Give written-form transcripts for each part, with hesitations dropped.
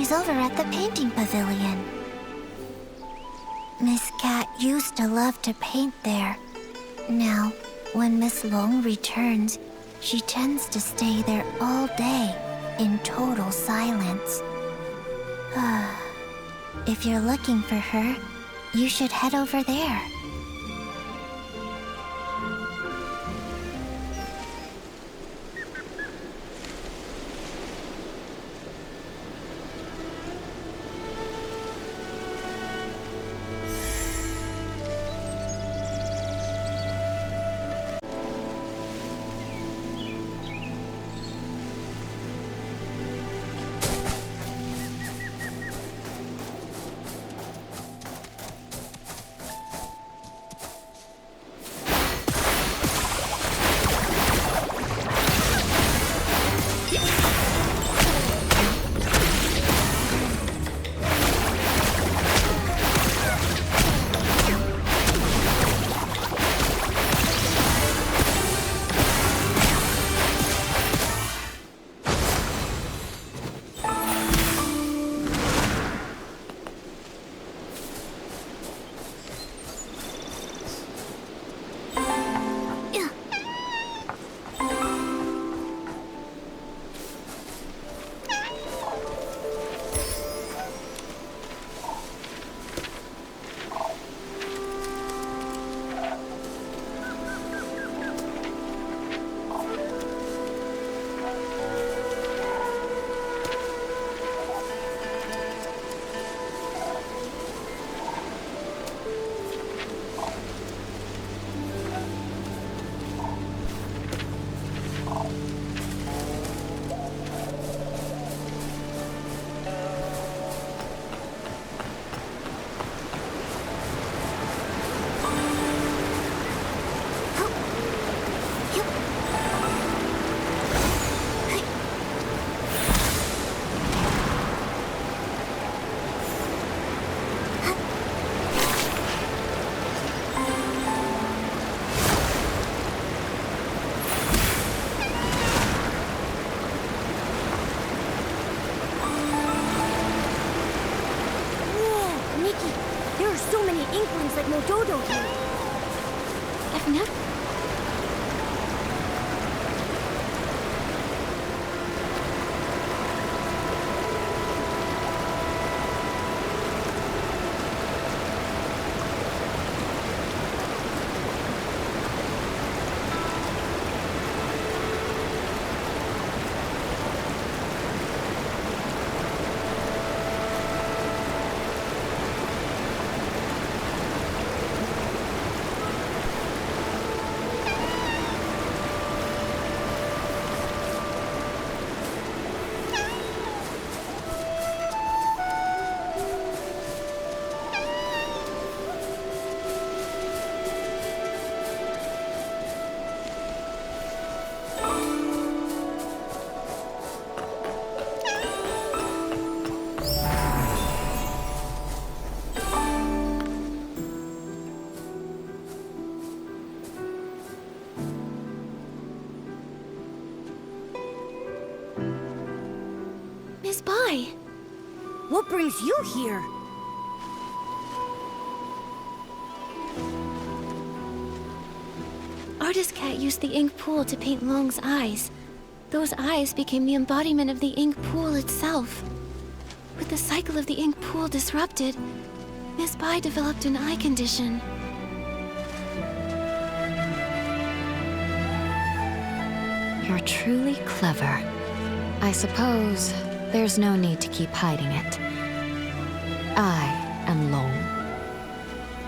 She's over at the painting pavilion. Miss Cat used to love to paint there. Now, when Miss Long returns, she tends to stay there all day, in total silence. If you're looking for her, you should head over there. Like Mododo here. I've never... Miss Bai! What brings you here? Artist Cat used the ink pool to paint Long's eyes. Those eyes became the embodiment of the ink pool itself. With the cycle of the ink pool disrupted, Miss Bai developed an eye condition. You're truly clever. I suppose there's no need to keep hiding it. I am Long.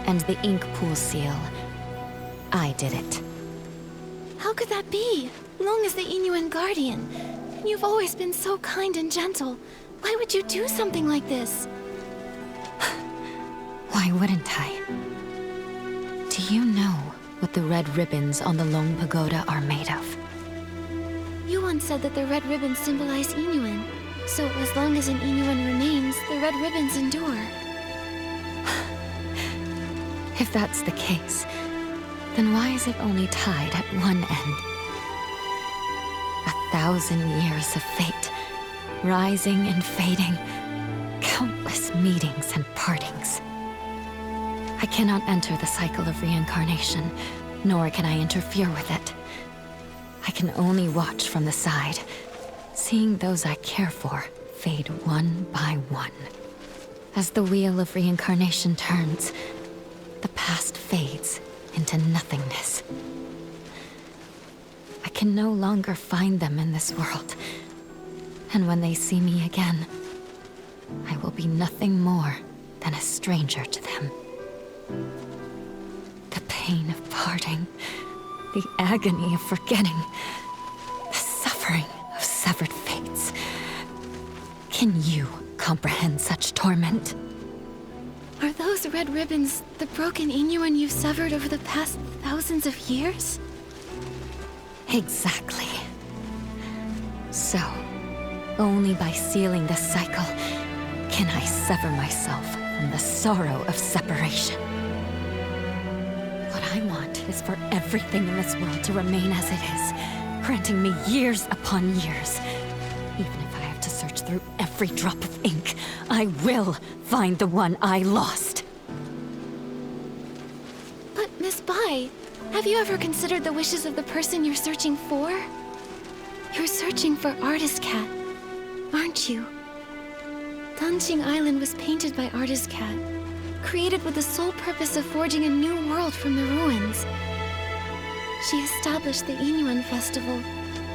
And the ink pool seal, I did it. How could that be? Long is the Inuan guardian. You've always been so kind and gentle. Why would you do something like this? Why wouldn't I? Do you know what the red ribbons on the Long Pagoda are made of? You once said that the red ribbons symbolize Inuan. So as long as an Inuan remains, the red ribbons endure. If that's the case, then why is it only tied at one end? 1,000 years of fate, rising and fading, Countless meetings and partings. I cannot enter the cycle of reincarnation, nor can I interfere with it. I can only watch from the side, seeing those I care for fade one by one. As the wheel of reincarnation turns, the past fades into nothingness. I can no longer find them in this world, and when they see me again, I will be nothing more than a stranger to them. The pain of parting, the agony of forgetting, the suffering of severed fates. Can you comprehend such torment? Are those red ribbons the broken Inuan you've severed over the past thousands of years? Exactly. So, only by sealing the cycle can I sever myself from the sorrow of separation. What I want is for everything in this world to remain as it is, granting me years upon years. Even if I have to search through every drop of ink, I will find the one I lost. But Miss Bai, have you ever considered the wishes of the person you're searching for? You're searching for Artist Cat, aren't you? Danqing Island was painted by Artist Cat, created with the sole purpose of forging a new world from the ruins. She established the Inuan Festival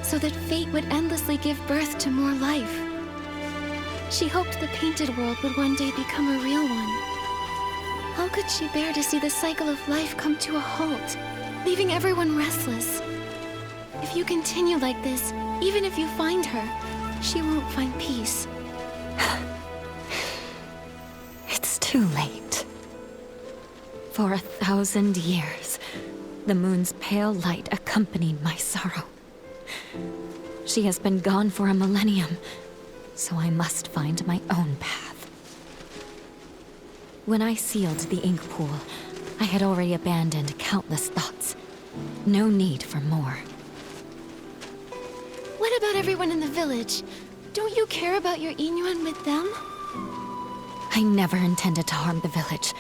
so that fate would endlessly give birth to more life. She hoped the painted world would one day become a real one. How could she bear to see the cycle of life come to a halt, leaving everyone restless? If you continue like this, even if you find her, she won't find peace. It's too late. For 1,000 years, the moon's pale light accompanied my sorrow. She has been gone for a millennium, so I must find my own path. When I sealed the ink pool, I had already abandoned countless thoughts. No need for more. What about everyone in the village? Don't you care about your Inuan with them? I never intended to harm the village.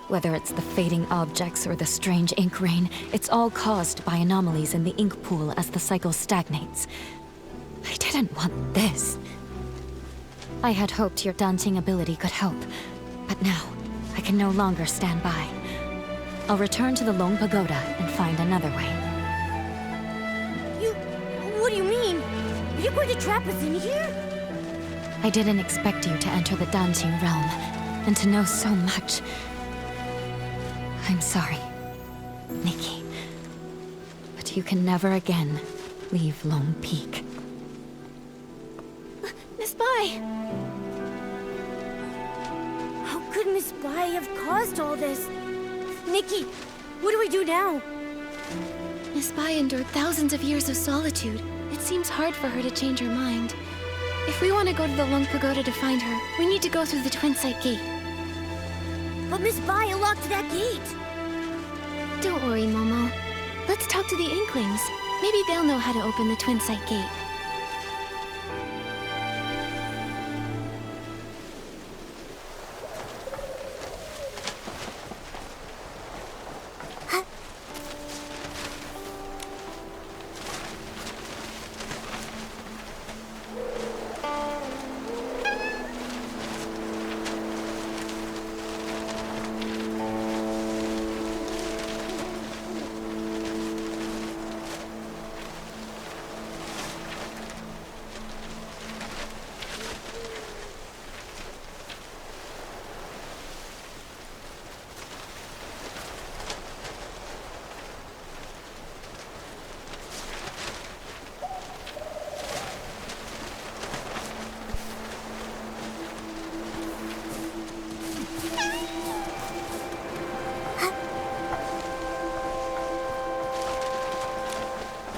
Whether it's the fading objects or the strange ink rain, it's all caused by anomalies in the ink pool as the cycle stagnates. I didn't want this. I had hoped your daunting ability could help, but now I can no longer stand by. I'll return to the Long Pagoda and find another way. What do you mean? Are you going to trap us in here? I didn't expect you to enter the Danqing realm, and to know so much. I'm sorry, Nikki. But you can never again leave Lone Peak. Miss Bai! How could Miss Bai have caused all this? Nikki, what do we do now? Miss Bai endured thousands of years of solitude. It seems hard for her to change her mind. If we want to go to the Long Pagoda to find her, we need to go through the Twin Sight Gate. But Miss Bai unlocked that gate. Don't worry, Momo. Let's talk to the Inklings. Maybe they'll know how to open the Twin Sight Gate.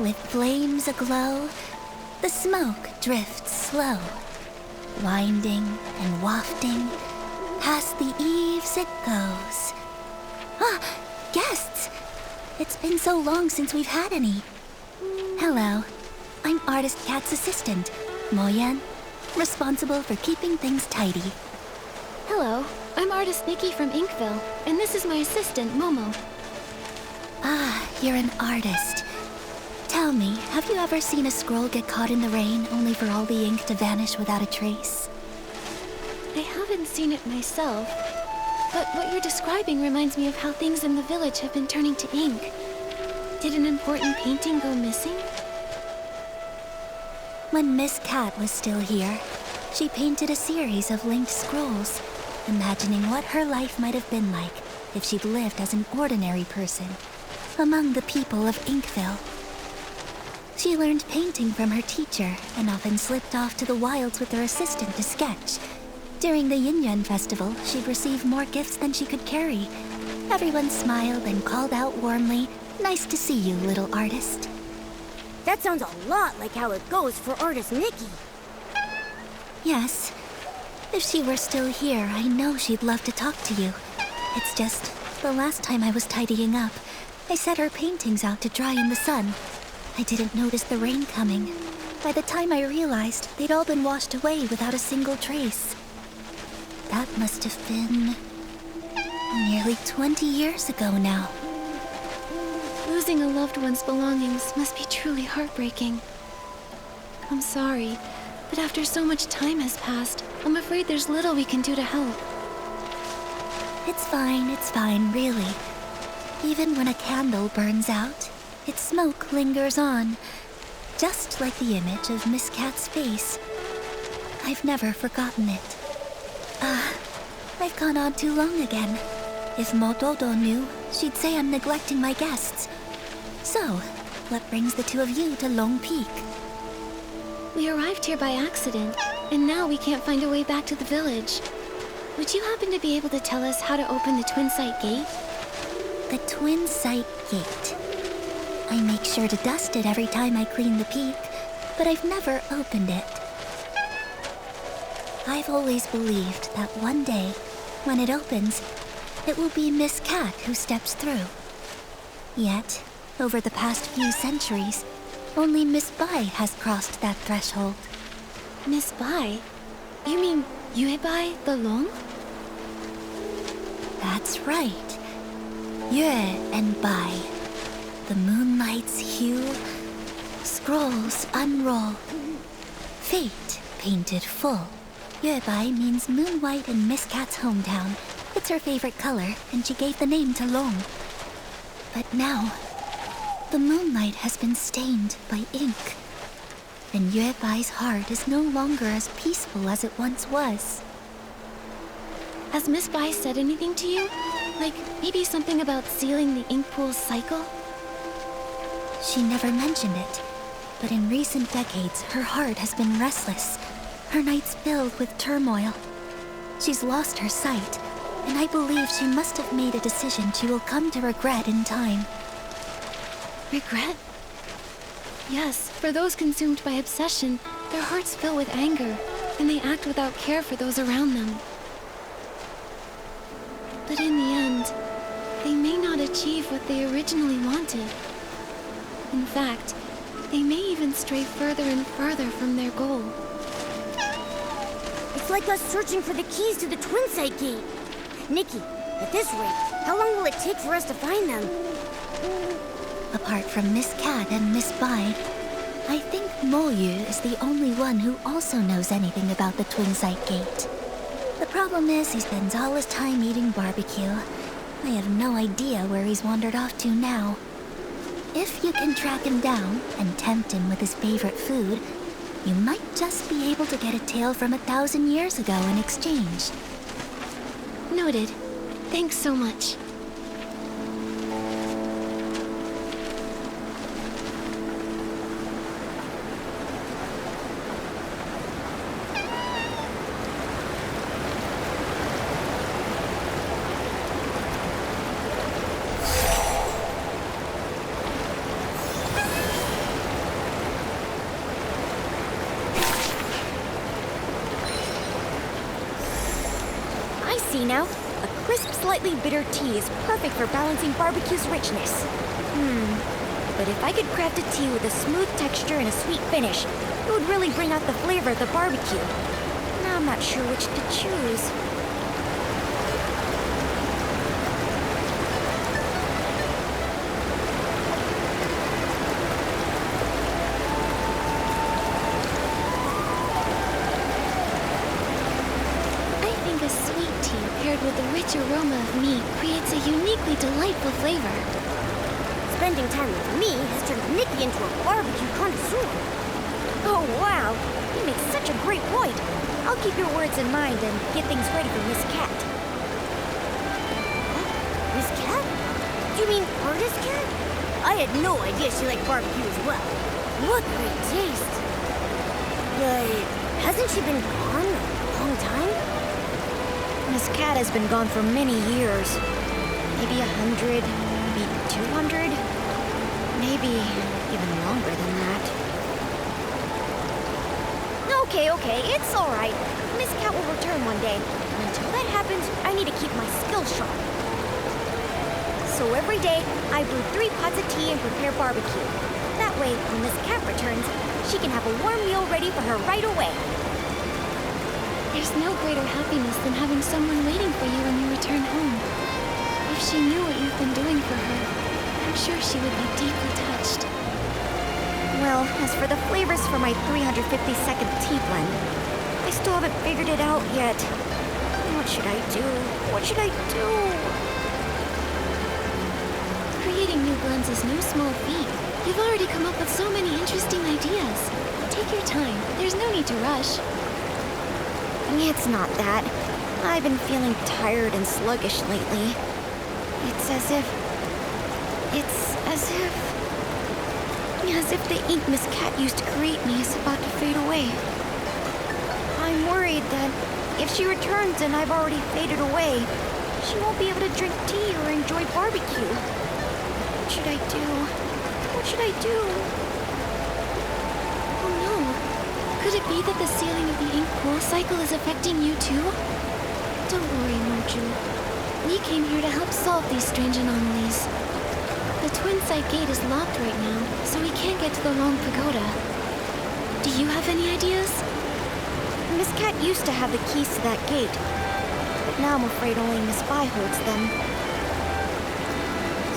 With flames aglow, the smoke drifts slow, winding and wafting, past the eaves it goes. Ah, guests! It's been so long since we've had any. Hello, I'm Artist Cat's assistant, Moyan, responsible for keeping things tidy. Hello, I'm artist Nikki from Inkville, and this is my assistant, Momo. Ah, you're an artist. Tell me, have you ever seen a scroll get caught in the rain only for all the ink to vanish without a trace? I haven't seen it myself, but what you're describing reminds me of how things in the village have been turning to ink. Did an important painting go missing? When Miss Cat was still here, she painted a series of linked scrolls, imagining what her life might have been like if she'd lived as an ordinary person among the people of Inkville. She learned painting from her teacher and often slipped off to the wilds with her assistant to sketch. During the Yin Yuan festival, she'd receive more gifts than she could carry. Everyone smiled and called out warmly, "Nice to see you, little artist." That sounds a lot like how it goes for artist Nikki. Yes. If she were still here, I know she'd love to talk to you. It's just, the last time I was tidying up, I set her paintings out to dry in the sun. I didn't notice the rain coming. By the time I realized, they'd all been washed away without a single trace. That must have been nearly 20 years ago now. Losing a loved one's belongings must be truly heartbreaking. I'm sorry, but after so much time has passed, I'm afraid there's little we can do to help. It's fine, really. Even when a candle burns out, its smoke lingers on, just like the image of Miss Cat's face. I've never forgotten it. I've gone on too long again. If Mododo knew, she'd say I'm neglecting my guests. So, what brings the two of you to Long Peak? We arrived here by accident, and now we can't find a way back to the village. Would you happen to be able to tell us how to open the Twin Sight Gate? The Twin Sight Gate. I make sure to dust it every time I clean the peak, but I've never opened it. I've always believed that one day, when it opens, it will be Miss Cat who steps through. Yet, over the past few centuries, only Miss Bai has crossed that threshold. Miss Bai? You mean Yue Bai the Long? That's right. Yue and Bai. The moonlight's hue, scrolls unrolled. Fate painted full. Yue Bai means moon white in Miss Cat's hometown. It's her favorite color, and she gave the name to Long. But now, the moonlight has been stained by ink, and Yue Bai's heart is no longer as peaceful as it once was. Has Miss Bai said anything to you? Like, maybe something about sealing the ink pool's cycle? She never mentioned it, but in recent decades, her heart has been restless, her nights filled with turmoil. She's lost her sight, and I believe she must have made a decision she will come to regret in time. Regret? Yes, for those consumed by obsession, their hearts fill with anger, and they act without care for those around them. But in the end, they may not achieve what they originally wanted. In fact, they may even stray further and further from their goal. It's like us searching for the keys to the Twin Sight Gate. Nikki, at this rate, how long will it take for us to find them? Apart from Miss Cat and Miss Bai, I think Mo Yu is the only one who also knows anything about the Twin Sight Gate. The problem is he spends all his time eating barbecue. I have no idea where he's wandered off to now. If you can track him down and tempt him with his favorite food, you might just be able to get a tale from 1,000 years ago in exchange. Noted. Thanks so much. See now? A crisp, slightly bitter tea is perfect for balancing barbecue's richness. But if I could craft a tea with a smooth texture and a sweet finish, it would really bring out the flavor of the barbecue. Now I'm not sure which to choose. tea paired with the rich aroma of meat creates a uniquely delightful flavor. Spending time with me has turned Nikki into a barbecue connoisseur. Oh, wow. You make such a great point. I'll keep your words in mind and get things ready for Miss Cat. Miss Cat? Do you mean Artist Cat? I had no idea she liked barbecue as well. What great taste. But hasn't she been gone a long time? Miss Cat has been gone for many years. Maybe 100, maybe 200, maybe even longer than that. Okay, it's all right. Miss Cat will return one day. And until that happens, I need to keep my skills sharp. So every day, I brew 3 pots of tea and prepare barbecue. That way, when Miss Cat returns, she can have a warm meal ready for her right away. There's no greater happiness than having someone waiting for you when you return home. If she knew what you've been doing for her, I'm sure she would be deeply touched. Well, as for the flavors for my 352nd tea blend, I still haven't figured it out yet. What should I do? What should I do? Creating new blends is no small feat. You've already come up with so many interesting ideas. Take your time. There's no need to rush. It's not that. I've been feeling tired and sluggish lately. It's as if the ink Miss Cat used to create me is about to fade away. I'm worried that if she returns and I've already faded away, she won't be able to drink tea or enjoy barbecue. What should I do? What should I do? Oh no. Could it be that the sealing of the ink pool cycle is affecting you too? Don't worry, Moju. We came here to help solve these strange anomalies. The Twin Side Gate is locked right now, so we can't get to the Long Pagoda. Do you have any ideas? Miss Cat used to have the keys to that gate, but now I'm afraid only Miss Bai holds them.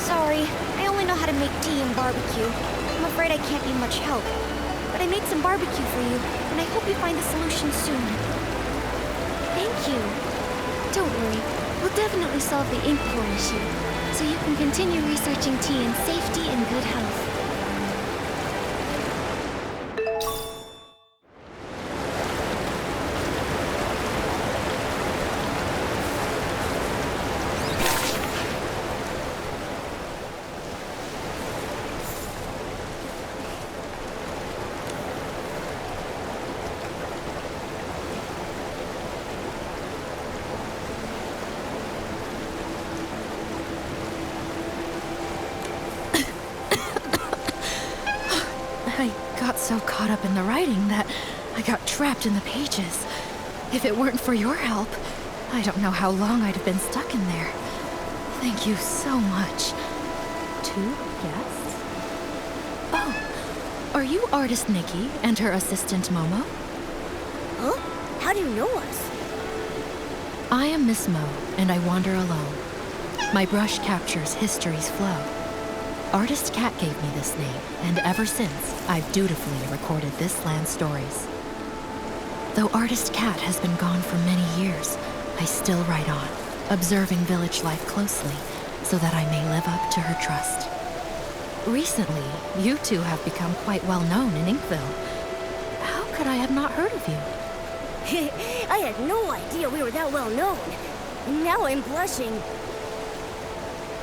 Sorry, I only know how to make tea and barbecue. I'm afraid I can't be much help. But I made some barbecue for you, and I hope you find the solution soon. Thank you. Don't worry, we'll definitely solve the ink pool issue, so you can continue researching tea in safety and good health. I got so caught up in the writing that I got trapped in the pages. If it weren't for your help, I don't know how long I'd have been stuck in there. Thank you so much. 2 guests? Oh, are you artist Nikki and her assistant Momo? Huh? How do you know us? I am Miss Mo, and I wander alone. My brush captures history's flow. Artist Cat gave me this name, and ever since, I've dutifully recorded this land's stories. Though Artist Cat has been gone for many years, I still write on, observing village life closely, so that I may live up to her trust. Recently, you two have become quite well known in Inkville. How could I have not heard of you? I had no idea we were that well known. Now I'm blushing.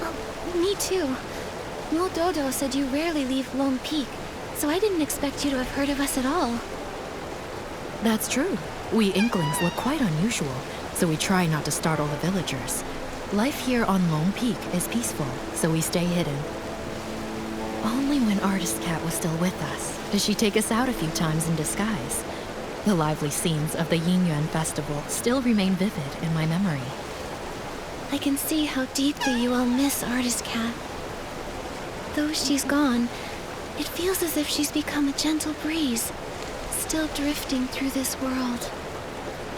Oh, me too. Mo Dodo said you rarely leave Lone Peak, so I didn't expect you to have heard of us at all. That's true. We Inklings look quite unusual, so we try not to startle the villagers. Life here on Lone Peak is peaceful, so we stay hidden. Only when Artist Cat was still with us did she take us out a few times in disguise. The lively scenes of the Yinyuan festival still remain vivid in my memory. I can see how deeply you all miss Artist Cat. Though she's gone, it feels as if she's become a gentle breeze, still drifting through this world.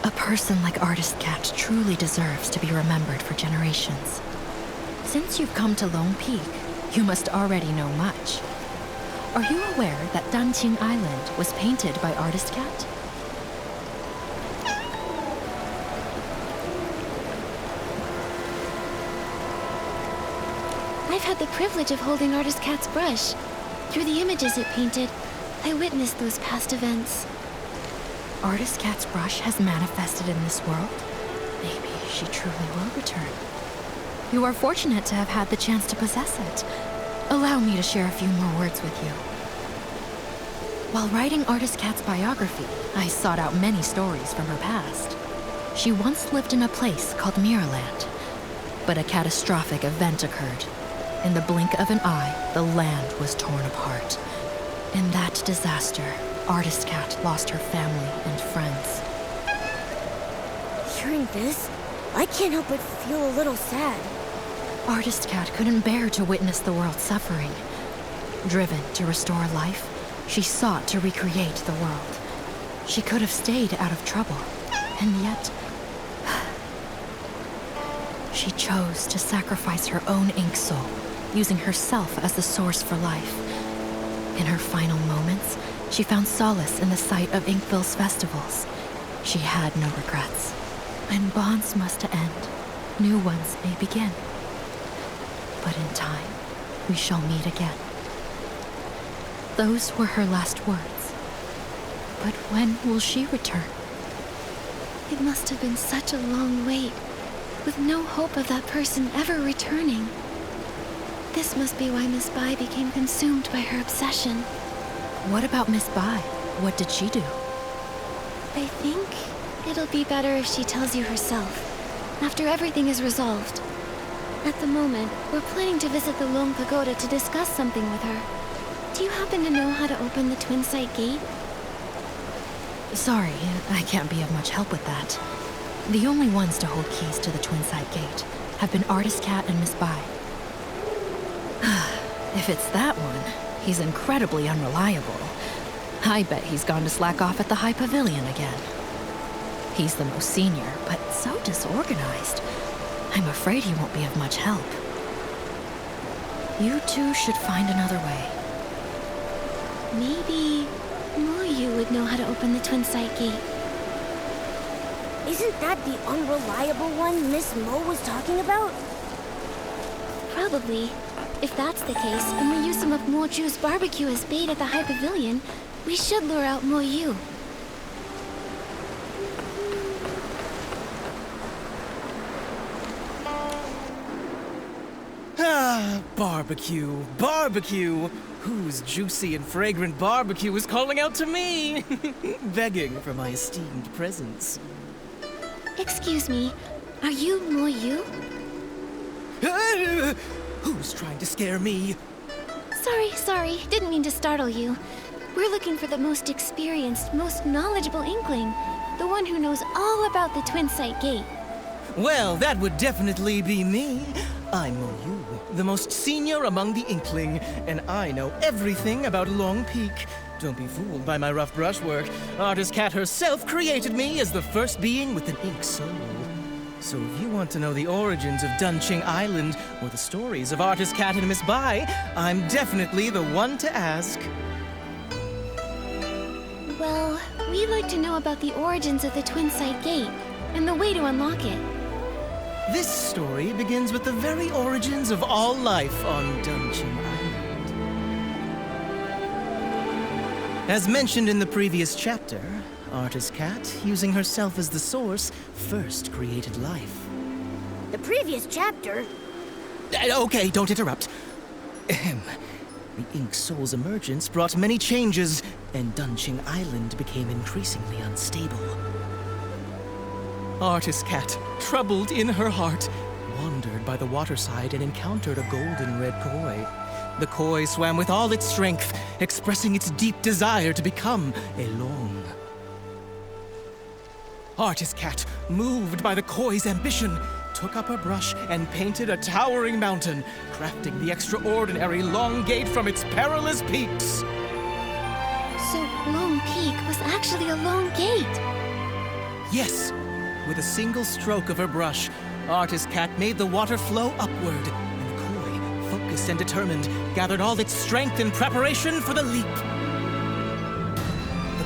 A person like Artist Cat truly deserves to be remembered for generations. Since you've come to Lone Peak, you must already know much. Are you aware that Danqing Island was painted by Artist Cat? I've had the privilege of holding Artist Cat's brush. Through the images it painted, I witnessed those past events. Artist Cat's brush has manifested in this world. Maybe she truly will return. You are fortunate to have had the chance to possess it. Allow me to share a few more words with you. While writing Artist Cat's biography, I sought out many stories from her past. She once lived in a place called Mirrorland, but a catastrophic event occurred. In the blink of an eye, the land was torn apart. In that disaster, Artist Cat lost her family and friends. Hearing this, I can't help but feel a little sad. Artist Cat couldn't bear to witness the world suffering. Driven to restore life, she sought to recreate the world. She could have stayed out of trouble, and yet she chose to sacrifice her own ink soul, using herself as the source for life. In her final moments, she found solace in the sight of Inkville's festivals. She had no regrets. When bonds must end, new ones may begin. But in time, we shall meet again. Those were her last words. But when will she return? It must have been such a long wait, with no hope of that person ever returning. This must be why Miss Bai became consumed by her obsession. What about Miss Bai? What did she do? I think it'll be better if she tells you herself, after everything is resolved. At the moment, we're planning to visit the Long Pagoda to discuss something with her. Do you happen to know how to open the Twin Sight Gate? Sorry, I can't be of much help with that. The only ones to hold keys to the Twin Sight Gate have been Artist Cat and Miss Bai. If it's that one, he's incredibly unreliable. I bet he's gone to slack off at the High Pavilion again. He's the most senior, but so disorganized. I'm afraid he won't be of much help. You two should find another way. Maybe Moyu would know how to open the Twin Sight Gate. Isn't that the unreliable one Miss Mo was talking about? Probably. If that's the case, and we use some of Moju's barbecue as bait at the High Pavilion, we should lure out Moyu. Ah, barbecue, barbecue! Whose juicy and fragrant barbecue is calling out to me? Begging for my esteemed presence. Excuse me, are you Moyu? Ah, who's trying to scare me? Sorry, didn't mean to startle you. We're looking for the most experienced, most knowledgeable Inkling. The one who knows all about the Twin Sight Gate. Well, that would definitely be me. I'm Moyu, the most senior among the Inkling, and I know everything about Long Peak. Don't be fooled by my rough brushwork. Artist Cat herself created me as the first being with an ink soul. So if you want to know the origins of Dunqing Island, or the stories of Artist Cat and Miss Bai, I'm definitely the one to ask. Well, we'd like to know about the origins of the Twin Sight Gate, and the way to unlock it. This story begins with the very origins of all life on Dunqing Island. As mentioned in the previous chapter, Artist Cat, using herself as the source, first created life. The previous chapter? Okay, don't interrupt. Ahem. The Ink Soul's emergence brought many changes, and Dunqing Island became increasingly unstable. Artist Cat, troubled in her heart, wandered by the waterside and encountered a golden red koi. The koi swam with all its strength, expressing its deep desire to become a Long. Artist Cat, moved by the koi's ambition, took up her brush and painted a towering mountain, crafting the extraordinary Long Gate from its perilous peaks. So Long Peak was actually a long gate. Yes, with a single stroke of her brush, Artist Cat made the water flow upward, and the koi, focused and determined, gathered all its strength in preparation for the leap. The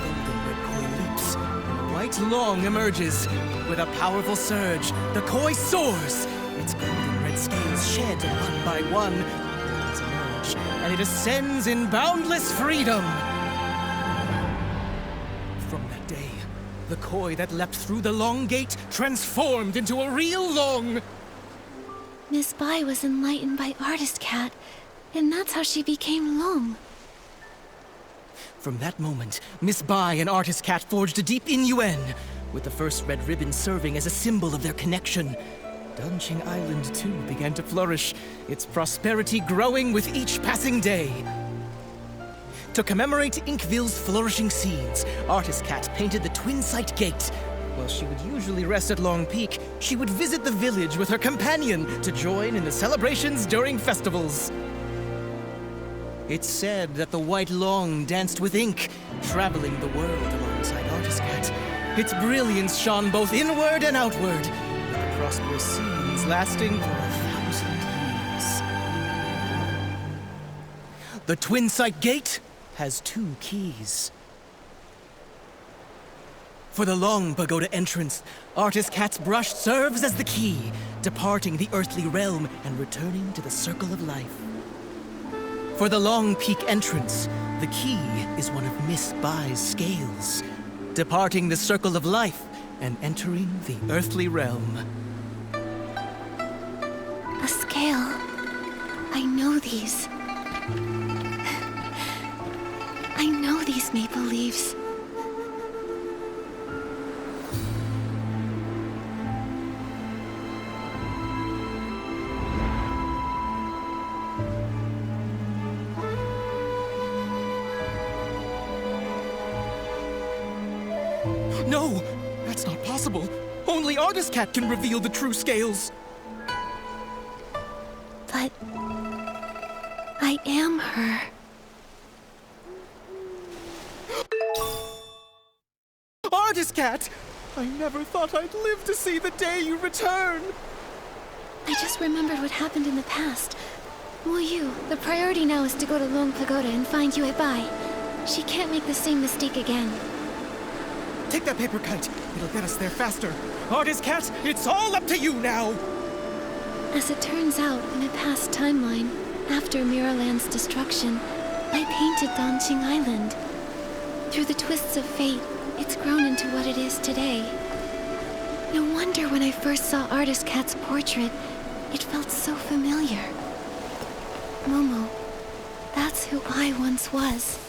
golden red koi leaps, and the white Long emerges. With a powerful surge, the koi soars, its golden red scales shed one by one, it emerge, and it ascends in boundless freedom. From that day, the koi that leapt through the long gate transformed into a real long. Miss Bai was enlightened by Artist Cat, and that's how she became Long. From that moment, Miss Bai and Artist Cat forged a deep innuendo, with the first red ribbon serving as a symbol of their connection. Dunqing Island, too, began to flourish, its prosperity growing with each passing day. To commemorate Inkville's flourishing scenes, Artist Cat painted the Twin Sight Gate. While she would usually rest at Long Peak, she would visit the village with her companion to join in the celebrations during festivals. It's said that the White Long danced with ink, traveling the world alongside Artist Cat. Its brilliance shone both inward and outward, with the prosperous scenes lasting for 1,000 years. The Twin Sight Gate has 2 keys. For the Long Pagoda entrance, Artist Cat's brush serves as the key, departing the earthly realm and returning to the Circle of Life. For the Long Peak entrance, the key is one of Miss Bai's scales, departing the Circle of Life and entering the earthly realm. A scale. I know these. I know these maple leaves. No, that's not possible. Only Artist Cat can reveal the true scales. But I am her. Artist Cat! I never thought I'd live to see the day you return. I just remembered what happened in the past. Wu Yu, the priority now is to go to Long Pagoda and find Yue Bai. She can't make the same mistake again. Take that paper kite. It'll get us there faster. Artist Cat, it's all up to you now! As it turns out, in a past timeline, after Mirrorland's destruction, I painted Donqing Island. Through the twists of fate, it's grown into what it is today. No wonder when I first saw Artist Cat's portrait, it felt so familiar. Momo, that's who I once was.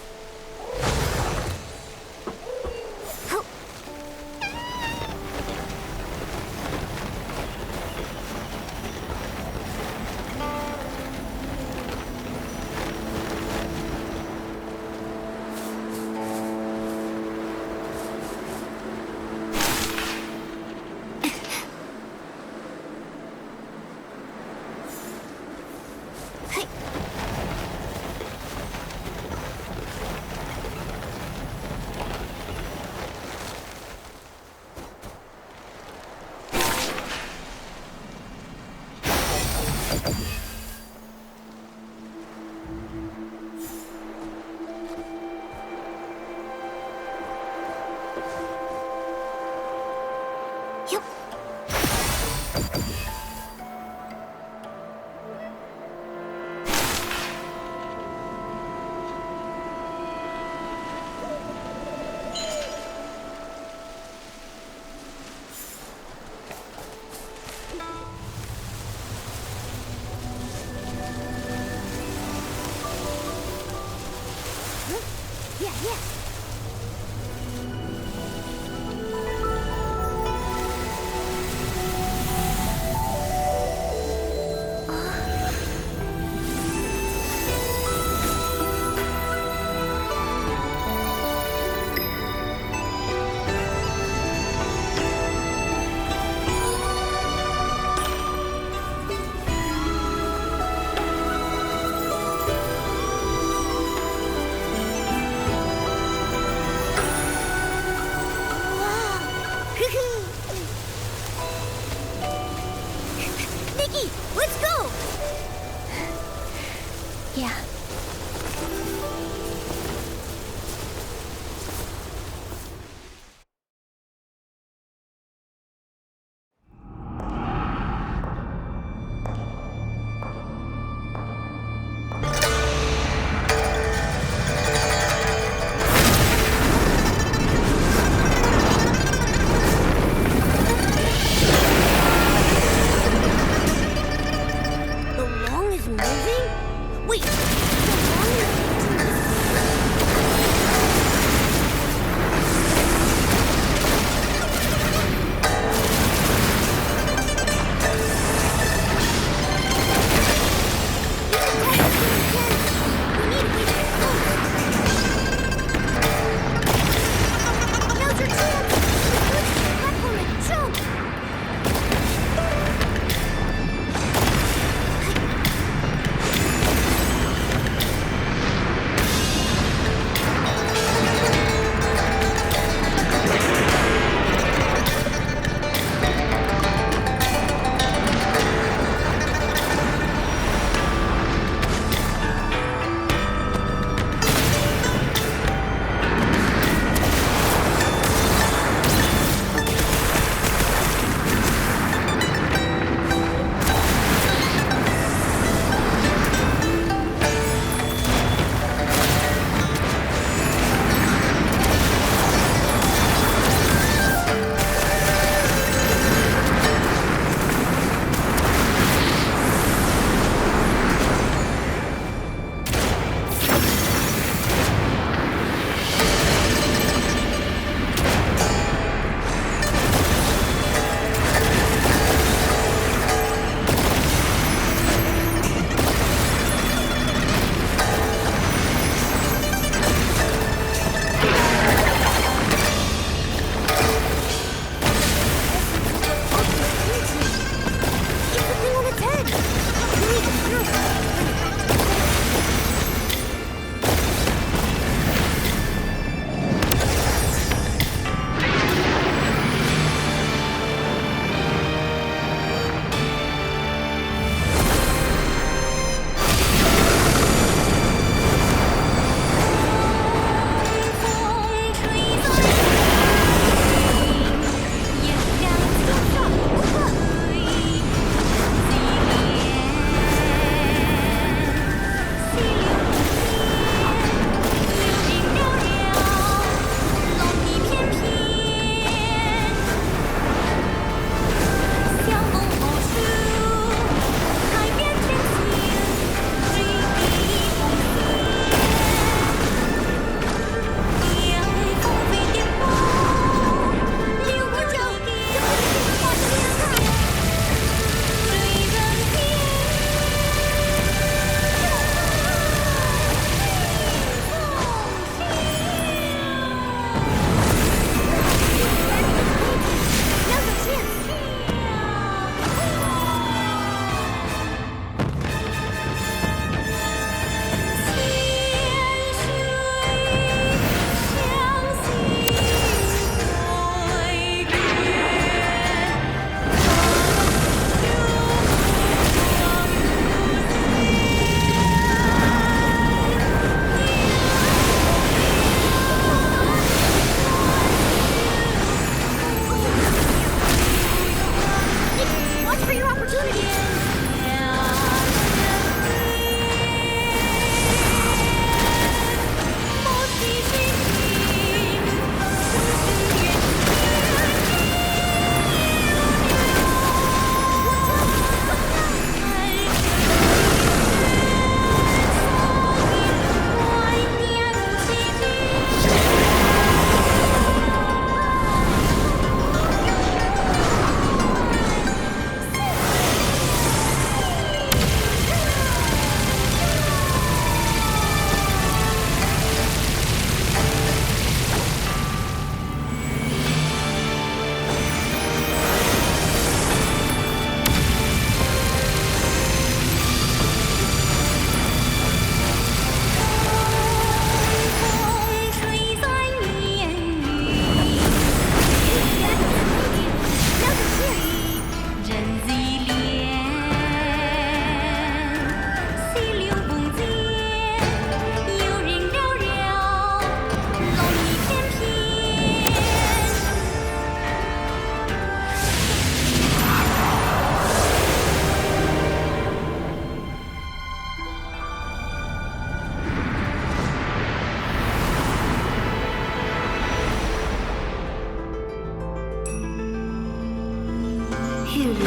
玉龙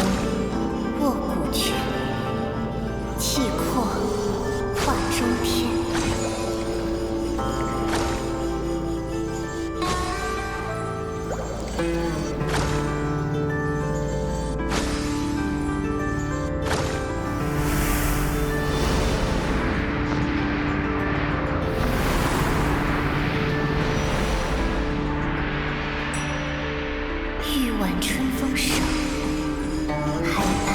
卧骨拳，气阔化中天。玉挽春风生，海谈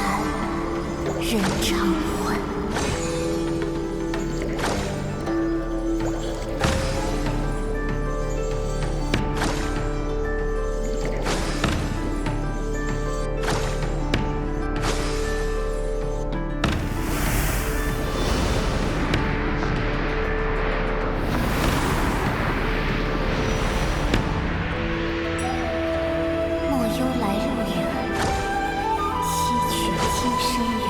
人长魂。莫忧来路远，西去今生缘。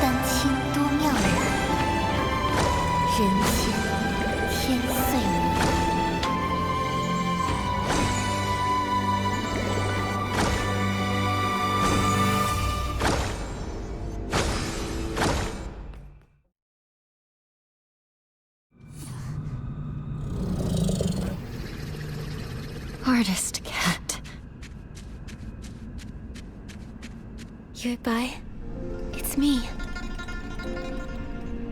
丹青多妙然，人间天岁年。Artist cat. Yuebai, it's me.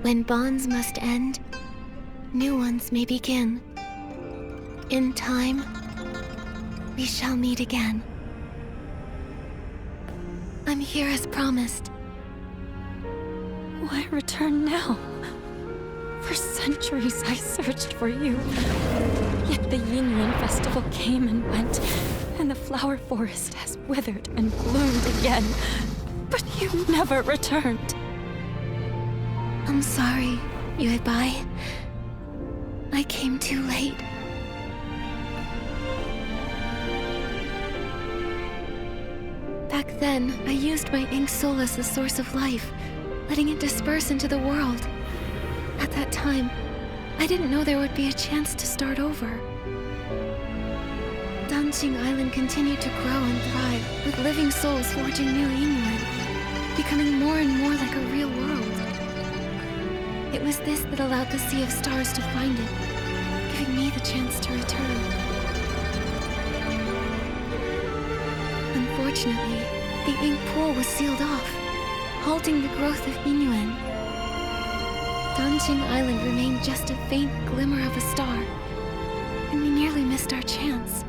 When bonds must end, new ones may begin. In time, we shall meet again. I'm here as promised. Why return now? For centuries I searched for you. Yet the Yinyuan festival came and went, and the flower forest has withered and bloomed again. But you never returned. I'm sorry, Yuebai. I came too late. Back then, I used my ink soul as the source of life, letting it disperse into the world. At that time, I didn't know there would be a chance to start over. Danqing Island continued to grow and thrive, with living souls forging new Yinyuan, becoming more and more like a real world. It was this that allowed the Sea of Stars to find it, giving me the chance to return. Unfortunately, the ink pool was sealed off, halting the growth of Yinyuan. Danqing Island remained just a faint glimmer of a star, and we nearly missed our chance.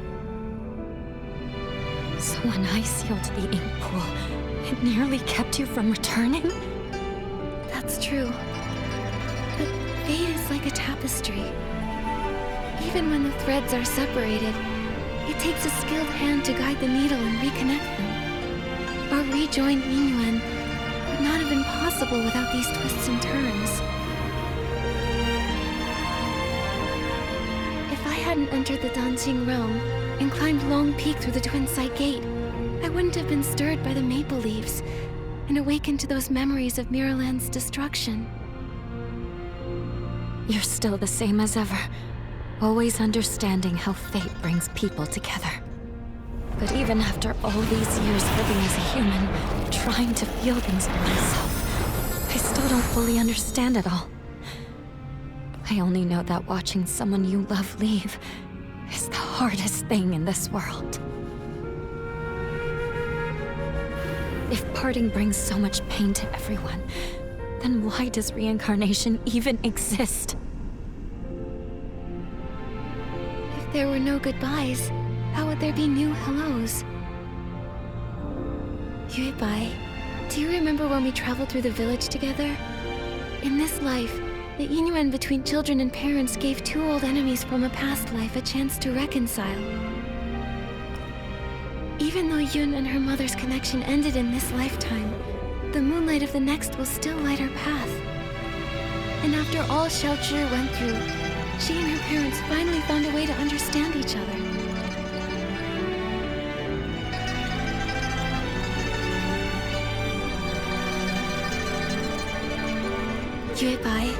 So when I sealed the ink pool, it nearly kept you from returning? That's true. But fate is like a tapestry. Even when the threads are separated, it takes a skilled hand to guide the needle and reconnect them. Our rejoined Yinyuan would not have been possible without these twists and turns. If I hadn't entered the Danqing realm and climbed Long Peak through the Twin Sight Gate, I wouldn't have been stirred by the maple leaves and awakened to those memories of Miraland's destruction. You're still the same as ever, always understanding how fate brings people together. But even after all these years living as a human, trying to feel things for myself, I still don't fully understand it all. I only know that watching someone you love leave is the hardest thing in this world. If parting brings so much pain to everyone, then why does reincarnation even exist? If there were no goodbyes, how would there be new hellos? Yuebai, do you remember when we traveled through the village together? In this life, the Yinyuan between children and parents gave two old enemies from a past life a chance to reconcile. Even though Yun and her mother's connection ended in this lifetime, the moonlight light of the next will still light her path. And after all Xiao Zhi went through, she and her parents finally found a way to understand each other. Yue Bai,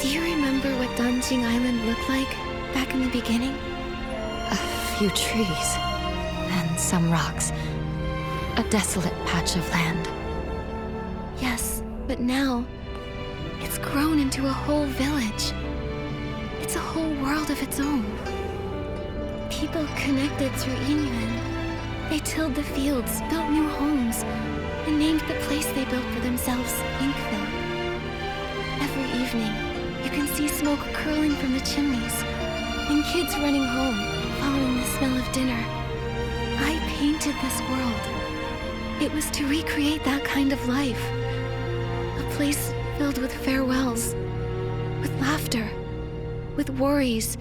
do you remember what Danjing Island looked like back in the beginning? A few trees and some rocks. A desolate patch of land. Yes, but now it's grown into a whole village. It's a whole world of its own. People connected through Yinyuan. They tilled the fields, built new homes, and named the place they built for themselves Inkville. Every evening, you can see smoke curling from the chimneys, and kids running home, following the smell of dinner. I painted this world. It was to recreate that kind of life. A place filled with farewells, with laughter, with worries,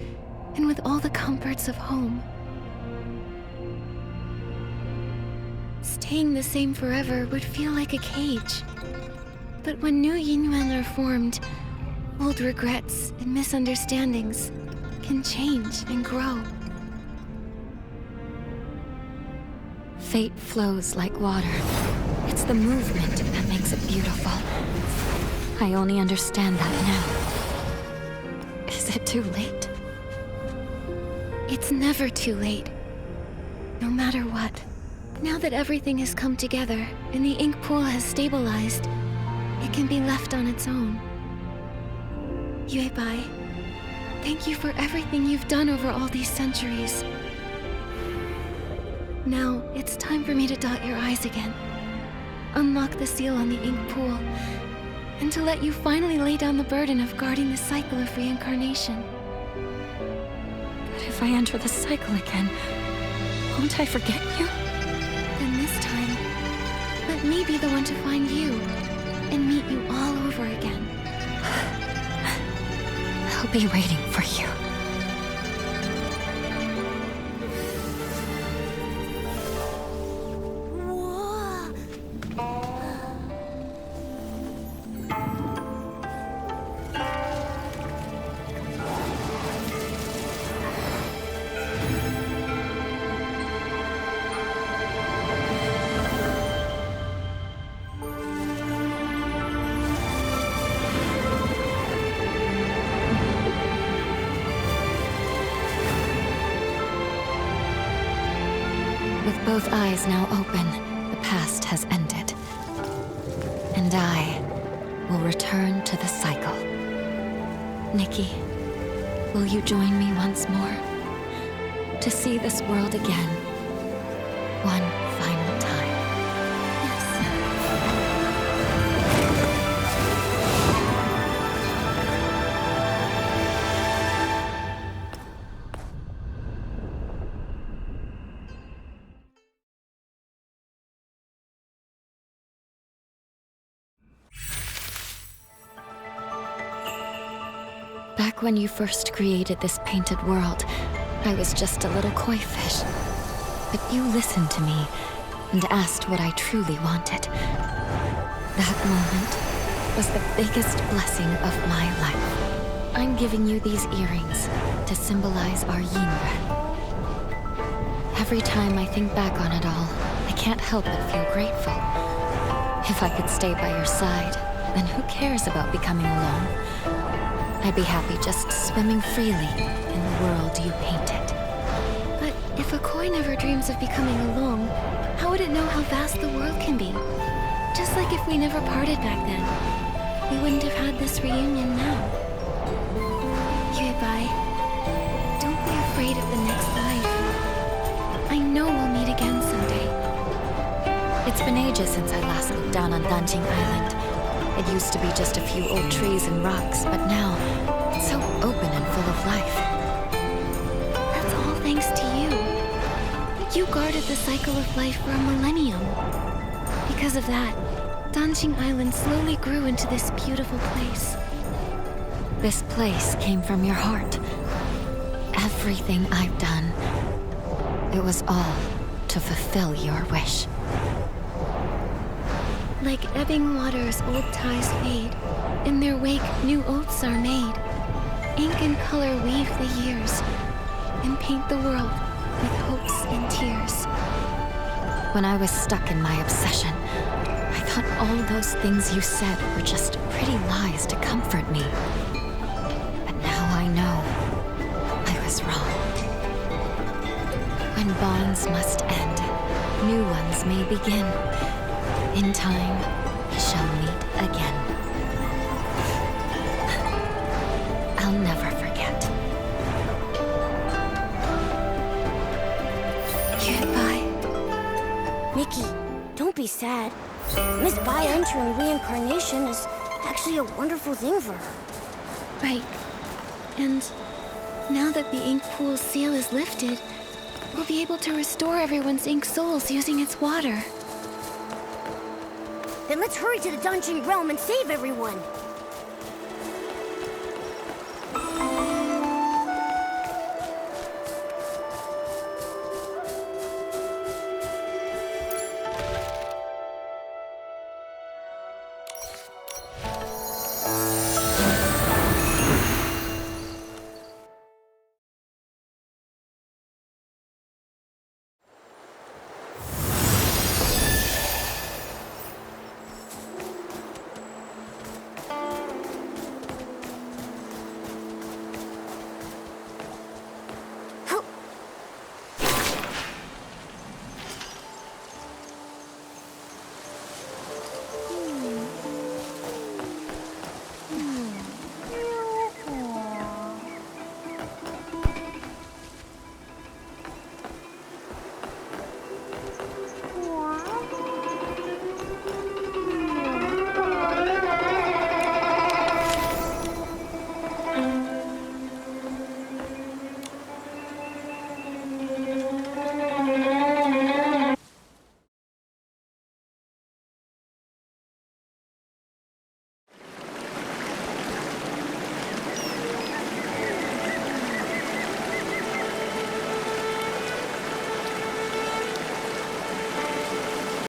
and with all the comforts of home. Staying the same forever would feel like a cage. But when new Yinyuan are formed, old regrets and misunderstandings can change and grow. Fate flows like water. It's the movement that makes it beautiful. I only understand that now. Is it too late? It's never too late. No matter what. Now that everything has come together and the ink pool has stabilized, it can be left on its own. Yue Bai, thank you for everything you've done over all these centuries. Now, it's time for me to dot your I's again. Unlock the seal on the ink pool, and to let you finally lay down the burden of guarding the cycle of reincarnation. But if I enter the cycle again, won't I forget you? Then this time, let me be the one to find you, and meet you all over again. I'll be waiting for you. With both eyes now open, the past has ended. And I will return to the cycle. Nikki, will you join me once more? To see this world again, one final time. Back when you first created this painted world, I was just a little koi fish. But you listened to me and asked what I truly wanted. That moment was the biggest blessing of my life. I'm giving you these earrings to symbolize our Yinren. Every time I think back on it all, I can't help but feel grateful. If I could stay by your side, then who cares about becoming alone? I'd be happy just swimming freely in the world you painted. But if a koi never dreams of becoming alone, how would it know how vast the world can be? Just like if we never parted back then, we wouldn't have had this reunion now. Yue Bai, don't be afraid of the next life. I know we'll meet again someday. It's been ages since I last looked down on Danjing Island. It used to be just a few old trees and rocks, but now it's so open and full of life. That's all thanks to you. You guarded the cycle of life for a millennium. Because of that, Danjing Island slowly grew into this beautiful place. This place came from your heart. Everything I've done, it was all to fulfill your wish. Like ebbing waters, old ties fade. In their wake, new oaths are made. Ink and color weave the years and paint the world with hopes and tears. When I was stuck in my obsession, I thought all those things you said were just pretty lies to comfort me. But now I know I was wrong. When bonds must end, new ones may begin. In time, we shall meet again. I'll never forget. Goodbye. Mickey, don't be sad. Miss Bai entering reincarnation is actually a wonderful thing for her. Right. And now that the ink pool's seal is lifted, we'll be able to restore everyone's ink souls using its water. Then let's hurry to the dungeon realm and save everyone.